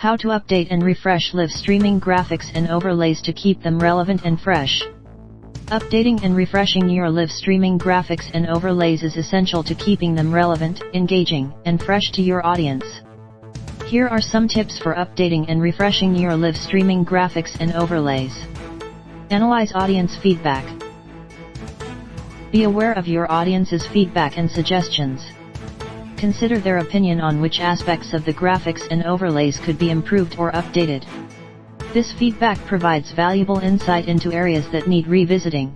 How to update and refresh live streaming graphics and overlays to keep them relevant and fresh. Updating and refreshing your live streaming graphics and overlays is essential to keeping them relevant, engaging, and fresh to your audience. Here are some tips for updating and refreshing your live streaming graphics and overlays. Analyze audience feedback. Be aware of your audience's feedback and suggestions. Consider their opinion on which aspects of the graphics and overlays could be improved or updated. This feedback provides valuable insight into areas that need revisiting.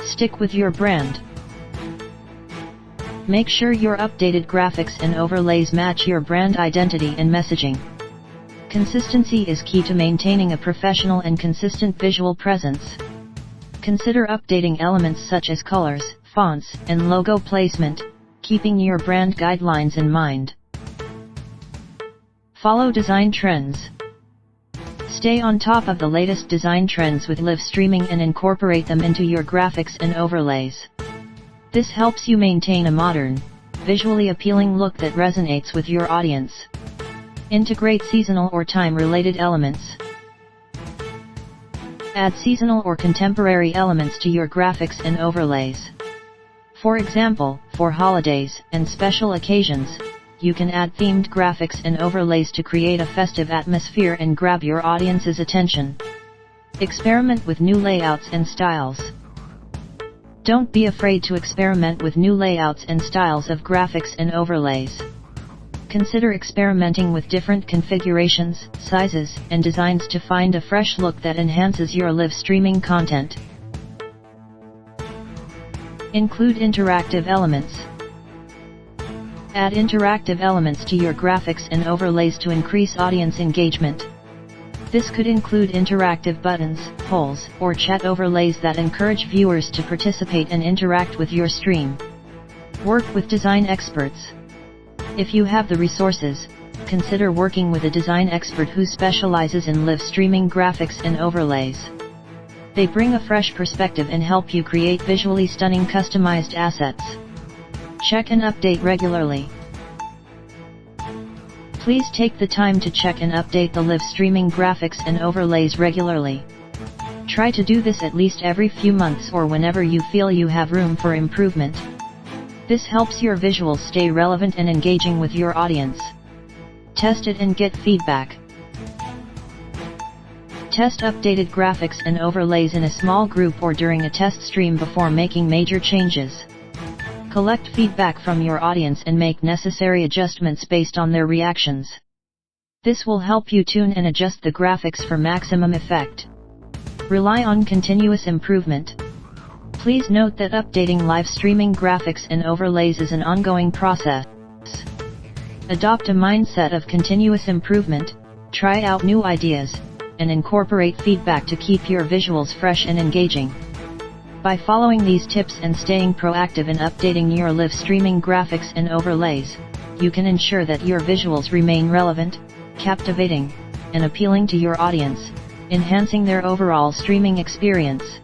Stick with your brand. Make sure your updated graphics and overlays match your brand identity and messaging. Consistency is key to maintaining a professional and consistent visual presence. Consider updating elements such as colors, fonts, and logo placement, keeping your brand guidelines in mind. Follow design trends. Stay on top of the latest design trends with live streaming and incorporate them into your graphics and overlays. This helps you maintain a modern, visually appealing look that resonates with your audience. Integrate seasonal or time-related elements. Add seasonal or contemporary elements to your graphics and overlays. For example, for holidays and special occasions, you can add themed graphics and overlays to create a festive atmosphere and grab your audience's attention. Experiment with new layouts and styles. Don't be afraid to experiment with new layouts and styles of graphics and overlays. Consider experimenting with different configurations, sizes, and designs to find a fresh look that enhances your live streaming content. Include interactive elements. Add interactive elements to your graphics and overlays to increase audience engagement. This could include interactive buttons, polls, or chat overlays that encourage viewers to participate and interact with your stream. Work with design experts. If you have the resources, consider working with a design expert who specializes in live streaming graphics and overlays. They bring a fresh perspective and help you create visually stunning customized assets. Check and update regularly. Please take the time to check and update the live streaming graphics and overlays regularly. Try to do this at least every few months or whenever you feel you have room for improvement. This helps your visuals stay relevant and engaging with your audience. Test it and get feedback. Test updated graphics and overlays in a small group or during a test stream before making major changes. Collect feedback from your audience and make necessary adjustments based on their reactions. This will help you tune and adjust the graphics for maximum effect. Rely on continuous improvement. Please note that updating live streaming graphics and overlays is an ongoing process. Adopt a mindset of continuous improvement, try out new ideas, and incorporate feedback to keep your visuals fresh and engaging. By following these tips and staying proactive in updating your live streaming graphics and overlays, you can ensure that your visuals remain relevant, captivating, and appealing to your audience, enhancing their overall streaming experience.